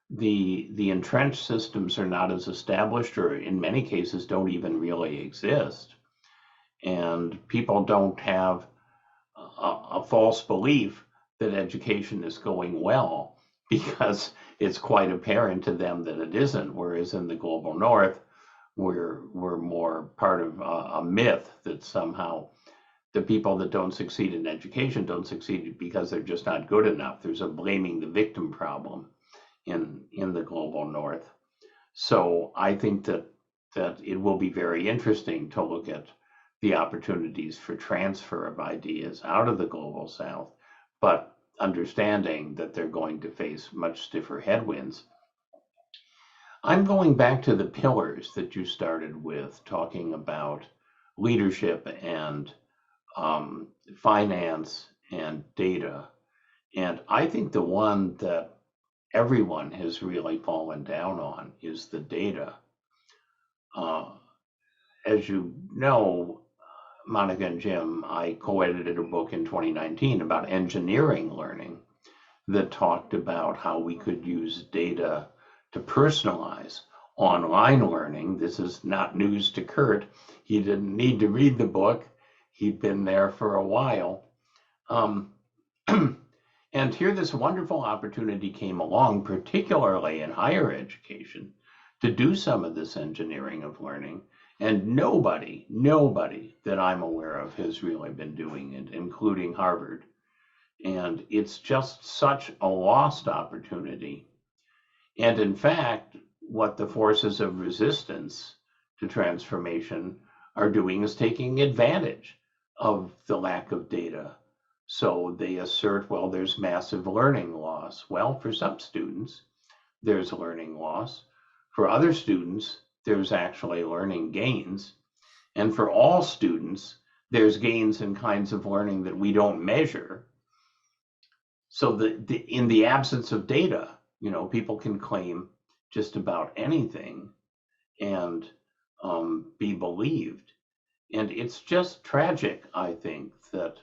the entrenched systems are not as established, or in many cases don't even really exist. And people don't have a false belief that education is going well, because it's quite apparent to them that it isn't. Whereas in the global north, we're more part of a myth that somehow the people that don't succeed in education don't succeed because they're just not good enough. There's a blaming the victim problem in the global north. So I think that it will be very interesting to look at the opportunities for transfer of ideas out of the global south, but understanding that they're going to face much stiffer headwinds. I'm going back to the pillars that you started with, talking about leadership and finance and data. And I think the one that everyone has really fallen down on is the data. As you know, Monica and Jim, I co-edited a book in 2019 about engineering learning that talked about how we could use data to personalize online learning. This is not news to Kurt. He didn't need to read the book. He'd been there for a while. And here this wonderful opportunity came along, particularly in higher education, to do some of this engineering of learning. And nobody that I'm aware of has really been doing it, including Harvard. And it's just such a lost opportunity. And in fact, what the forces of resistance to transformation are doing is taking advantage of the lack of data. So they assert, well, there's massive learning loss. Well, for some students, there's learning loss. For other students, there's actually learning gains. And for all students, there's gains in kinds of learning that we don't measure. So in the absence of data, people can claim just about anything and be believed. And it's just tragic, I think, that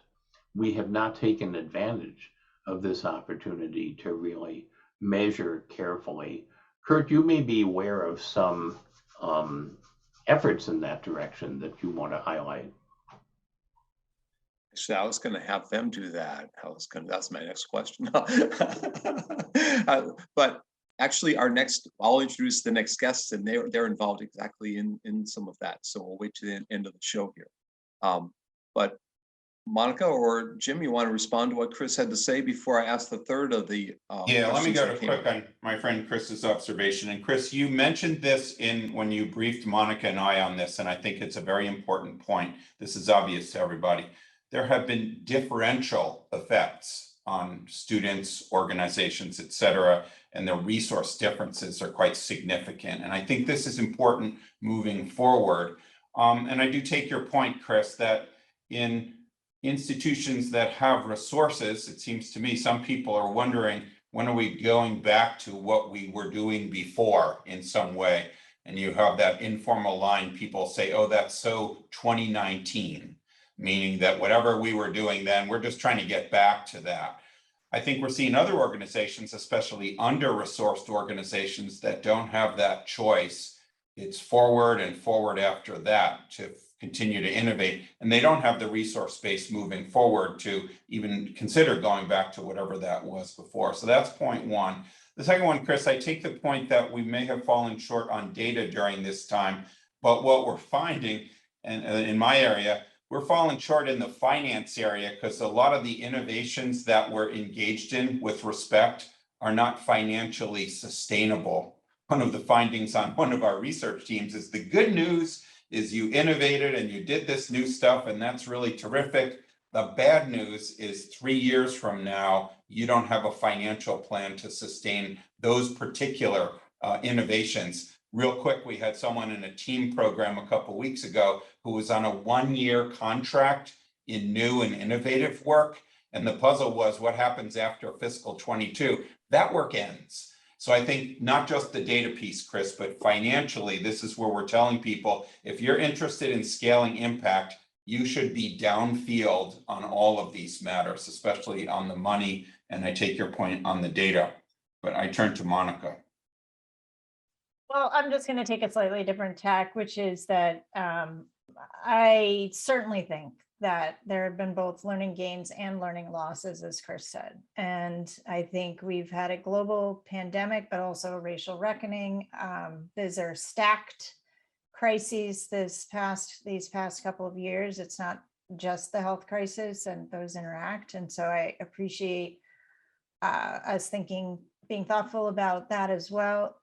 we have not taken advantage of this opportunity to really measure carefully. Kurt, you may be aware of some efforts in that direction that you want to highlight.
Actually, I was going to have them do that. That's my next question. But actually, I'll introduce the next guests, and they're involved exactly in some of that. So we'll wait to the end of the show here. But Monica or Jim, you want to respond to what Chris had to say before I ask the third of the
yeah, let me go to quick on my friend Chris's observation. And Chris, you mentioned this when you briefed Monica and I on this, and I think it's a very important point. This is obvious to everybody. There have been differential effects on students, organizations, et cetera, and the resource differences are quite significant. And I think this is important moving forward. And I do take your point, Chris, that in institutions that have resources, it seems to me some people are wondering, when are we going back to what we were doing before in some way? And you have that informal line, people say, oh, that's so 2019, meaning that whatever we were doing then, we're just trying to get back to that. I think we're seeing other organizations, especially under-resourced organizations, that don't have that choice. It's forward and forward after that to continue to innovate, and they don't have the resource base moving forward to even consider going back to whatever that was before. So that's point one. The second one, Chris, I take the point that we may have fallen short on data during this time, but what we're finding, and in my area, we're falling short in the finance area because a lot of the innovations that we're engaged in with respect are not financially sustainable. One of the findings on one of our research teams is the good news is you innovated and you did this new stuff, and that's really terrific. The bad news is 3 years from now, you don't have a financial plan to sustain those particular innovations. Real quick, we had someone in a team program a couple of weeks ago who was on a 1-year contract in new and innovative work. And the puzzle was, what happens after fiscal 22? That work ends. So I think not just the data piece, Chris, but financially, this is where we're telling people, if you're interested in scaling impact, you should be downfield on all of these matters, especially on the money. And I take your point on the data, but I turn to Monica.
Well, I'm just going to take a slightly different tack, which is that I certainly think that there have been both learning gains and learning losses, as Chris said. And I think we've had a global pandemic, but also a racial reckoning. These are stacked crises these past couple of years. It's not just the health crisis, and those interact. And so I appreciate us being thoughtful about that as well.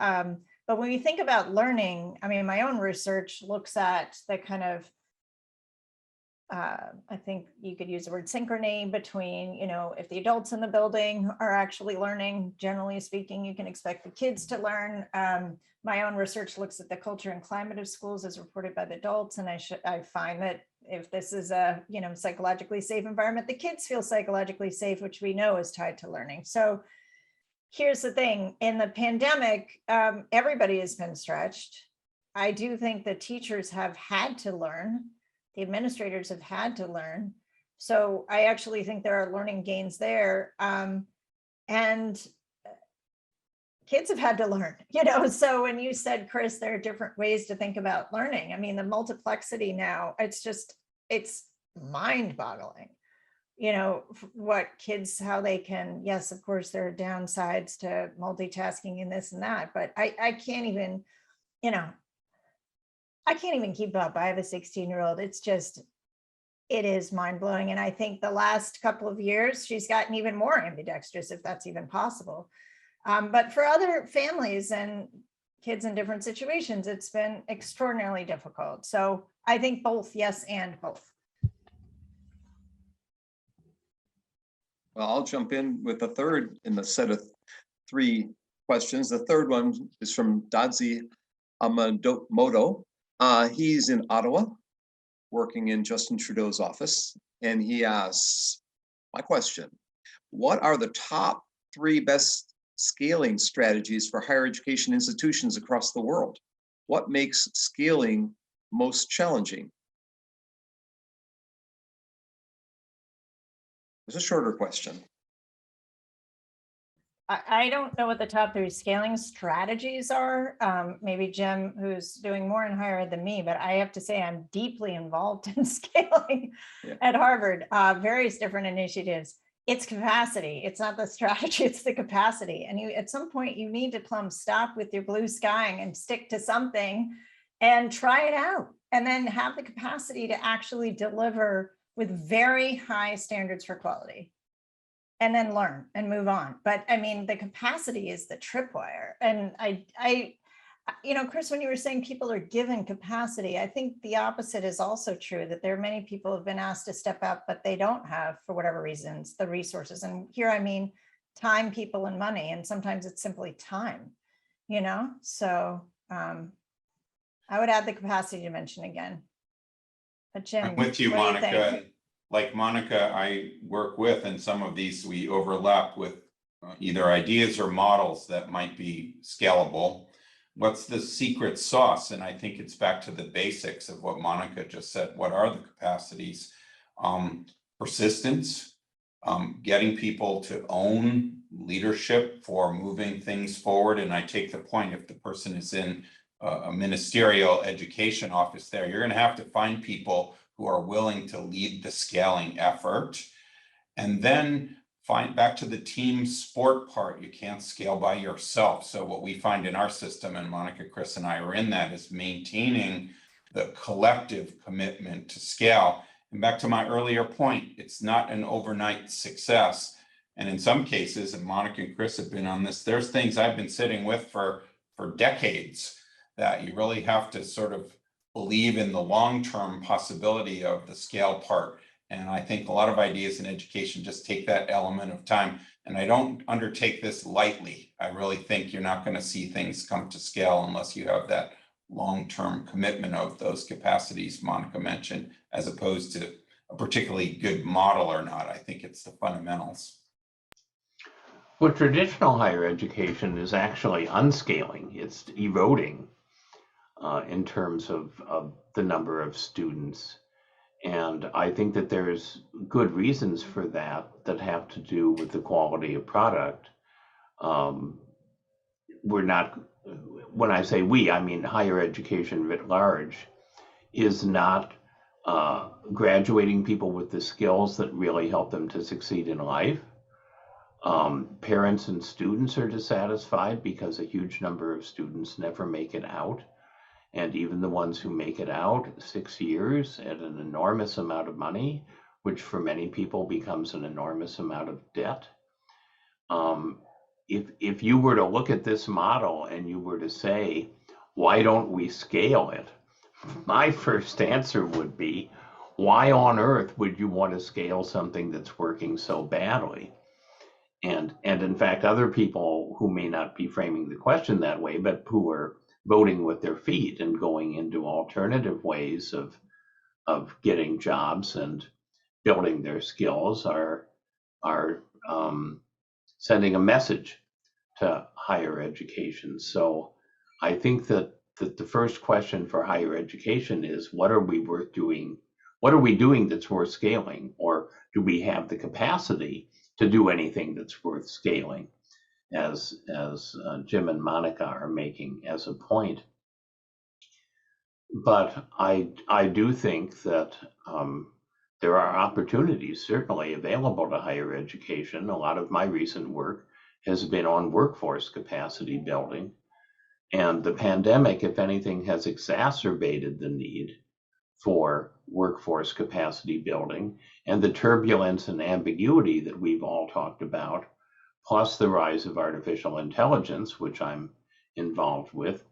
But when you think about learning, I mean, my own research looks at the kind of, I think you could use the word synchrony between, if the adults in the building are actually learning, generally speaking, you can expect the kids to learn. My own research looks at the culture and climate of schools as reported by the adults. And I find that if this is a, psychologically safe environment, the kids feel psychologically safe, which we know is tied to learning. So here's the thing, in the pandemic, everybody has been stretched. I do think the teachers have had to learn. The administrators have had to learn. So I actually think there are learning gains there. And kids have had to learn, so when you said, Chris, there are different ways to think about learning. I mean, the multiplexity now, it's mind-boggling. What kids, how they can, yes, of course, there are downsides to multitasking and this and that, but I can't even, I can't even keep up. I have a 16-year-old. It is mind-blowing. And I think the last couple of years, she's gotten even more ambidextrous, if that's even possible. But for other families and kids in different situations, it's been extraordinarily difficult. So I think both, yes, and both.
Well, I'll jump in with the third in the set of three questions. The third one is from Dadzi Amamoto. He's in Ottawa, working in Justin Trudeau's office. And he asks, my question, what are the top 3 best scaling strategies for higher education institutions across the world? What makes scaling most challenging? It's a shorter question.
I don't know what the top 3 scaling strategies are. Maybe Jim, who's doing more in higher ed than me, but I have to say I'm deeply involved in scaling at Harvard, various different initiatives. It's capacity. It's not the strategy, it's the capacity. And at some point you need to stop with your blue skying and stick to something and try it out, and then have the capacity to actually deliver with very high standards for quality, and then learn and move on. But I mean, the capacity is the tripwire. And I, Chris, when you were saying people are given capacity, I think the opposite is also true, that there are many people who have been asked to step up, but they don't have, for whatever reasons, the resources. And here, I mean, time, people, and money. And sometimes it's simply time, So I would add the capacity dimension again. But Jim,
I'm with you, Monica. Like Monica, I work with, and some of these we overlap with either ideas or models that might be scalable. What's the secret sauce? And I think it's back to the basics of what Monica just said. What are the capacities? Persistence, getting people to own leadership for moving things forward. And I take the point, if the person is in a ministerial education office there, you're going to have to find people who are willing to lead the scaling effort. And then find back to the team sport part. You can't scale by yourself. So what we find in our system, and Monica, Chris, and I are in that, is maintaining the collective commitment to scale. And back to my earlier point, it's not an overnight success. And in some cases, and Monica and Chris have been on this, there's things I've been sitting with for decades that you really have to sort of believe in the long-term possibility of the scale part. And I think a lot of ideas in education just take that element of time. And I don't undertake this lightly. I really think you're not going to see things come to scale unless you have that long-term commitment of those capacities Monica mentioned, as opposed to a particularly good model or not. I think it's the fundamentals.
Well, traditional higher education is actually unscaling. It's eroding in terms of the number of students. And I think that there's good reasons for that have to do with the quality of product. We're not, when I say we, I mean higher education writ large, is not graduating people with the skills that really help them to succeed in life. Parents and students are dissatisfied because a huge number of students never make it out. And even the ones who make it out, 6 years at an enormous amount of money, which for many people becomes an enormous amount of debt. If you were to look at this model and you were to say, why don't we scale it? My first answer would be, why on earth would you want to scale something that's working so badly? And in fact, other people who may not be framing the question that way, but who are voting with their feet and going into alternative ways of getting jobs and building their skills are sending a message to higher education. So I think that the first question for higher education is, what are we worth doing? What are we doing that's worth scaling? Or do we have the capacity to do anything that's worth scaling, as Jim and Monica are making as a point? But I do think that there are opportunities certainly available to higher education. A lot of my recent work has been on workforce capacity building. And the pandemic, if anything, has exacerbated the need for workforce capacity building, and the turbulence and ambiguity that we've all talked about, plus the rise of artificial intelligence, which I'm involved with,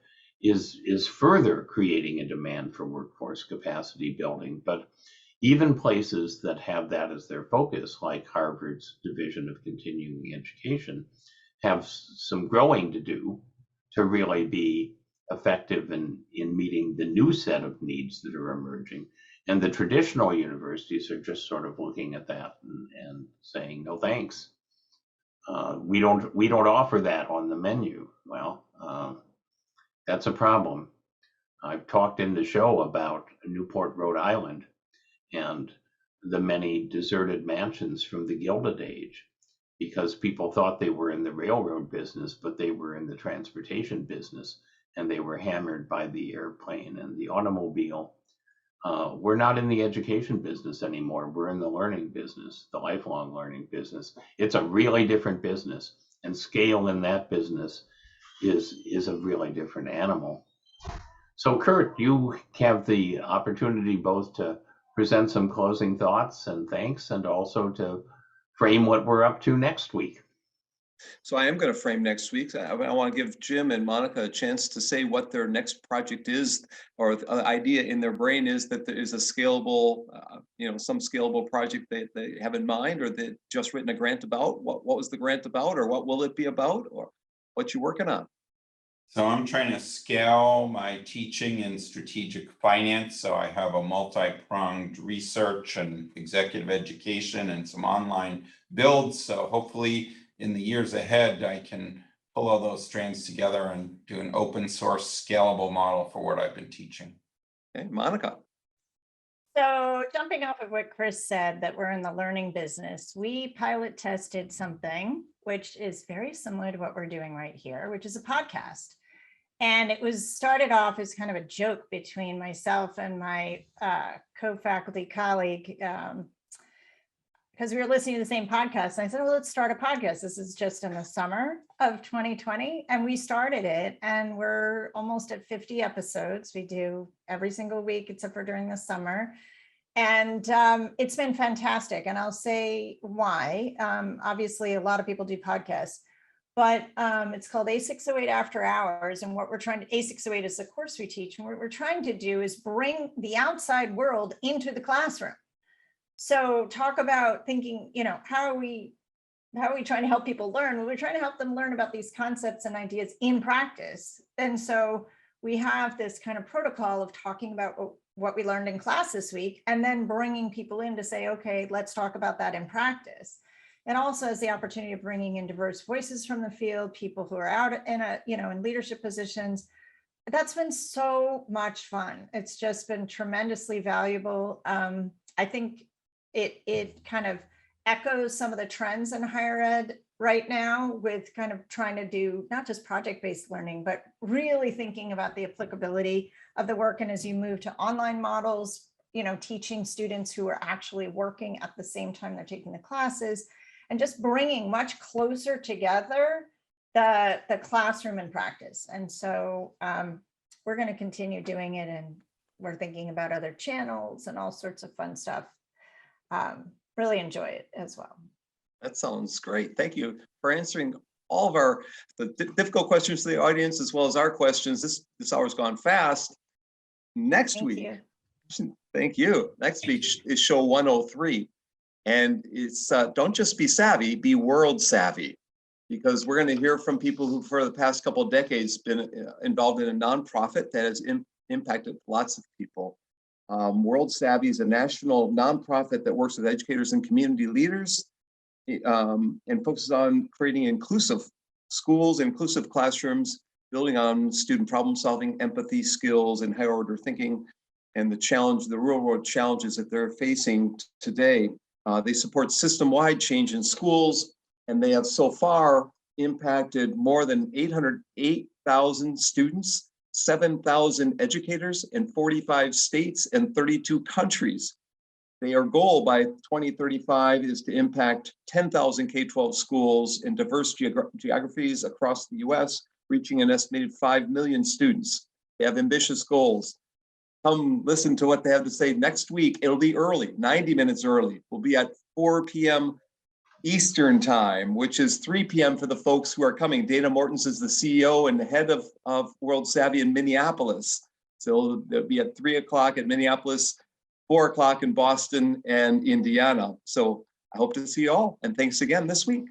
is further creating a demand for workforce capacity building. But even places that have that as their focus, like Harvard's Division of Continuing Education, have some growing to do to really be effective in meeting the new set of needs that are emerging. And the traditional universities are just sort of looking at that and saying, no thanks. We don't offer that on the menu. Well, that's a problem. I've talked in the show about Newport, Rhode Island, and the many deserted mansions from the Gilded Age, because people thought they were in the railroad business, but they were in the transportation business, and they were hammered by the airplane and the automobile. We're not in the education business anymore. We're in the learning business, the lifelong learning business. It's a really different business, and scale in that business is a really different animal. So Kurt, you have the opportunity both to present some closing thoughts and thanks, and also to frame what we're up to next week.
So I am going to frame next week. I want to give Jim and Monica a chance to say what their next project is, or the idea in their brain is that there is a scalable, some scalable project they have in mind, or they just written a grant about. What was the grant about, or what will it be about, or what you working on?
So I'm trying to scale my teaching in strategic finance. So I have a multi-pronged research and executive education and some online builds. So hopefully in the years ahead, I can pull all those strands together and do an open source scalable model for what I've been teaching.
Okay, Monica.
So jumping off of what Chris said, that we're in the learning business, we pilot tested something which is very similar to what we're doing right here, which is a podcast. And it was started off as kind of a joke between myself and my co-faculty colleague, because we were listening to the same podcast. And I said, well, let's start a podcast. This is just in the summer of 2020. And we started it, and we're almost at 50 episodes. We do every single week, except for during the summer. And it's been fantastic. And I'll say why. Obviously, a lot of people do podcasts, but it's called A608 After Hours. And what we're trying to, A608 is the course we teach. And what we're trying to do is bring the outside world into the classroom. So talk about thinking, how are we trying to help people learn? Well, we're trying to help them learn about these concepts and ideas in practice. And so we have this kind of protocol of talking about what we learned in class this week, and then bringing people in to say, okay, let's talk about that in practice. And also has the opportunity of bringing in diverse voices from the field, people who are out in in leadership positions. That's been so much fun. It's just been tremendously valuable. I think it kind of echoes some of the trends in higher ed right now, with kind of trying to do not just project-based learning, but really thinking about the applicability of the work. And as you move to online models, you know, teaching students who are actually working at the same time they're taking the classes, and just bringing much closer together the classroom and practice. And so we're going to continue doing it, and we're thinking about other channels and all sorts of fun stuff. Really enjoy it as well.
That sounds great. Thank you for answering all of the difficult questions to the audience, as well as our questions. This hour's gone fast. Next week, thank you. Next week is show 103. And it's don't just be savvy, be world savvy, because we're going to hear from people who for the past couple of decades been involved in a nonprofit that has impacted lots of people. World Savvy is a national nonprofit that works with educators and community leaders and focuses on creating inclusive schools, inclusive classrooms, building on student problem solving, empathy skills, and higher order thinking, and the real world challenges that they're facing today. They support system-wide change in schools, and they have so far impacted more than 808,000 students, 7,000 educators in 45 states and 32 countries. Their goal by 2035 is to impact 10,000 K-12 schools in diverse geographies across the US, reaching an estimated 5 million students. They have ambitious goals. Come listen to what they have to say next week. It'll be early, 90 minutes early. We'll be at 4 p.m. Eastern time, which is 3 p.m. for the folks who are coming. Dana Mortens is the CEO and the head of World Savvy in Minneapolis. So they'll be at 3 o'clock in Minneapolis, 4 o'clock in Boston and Indiana. So I hope to see you all. And thanks again this week.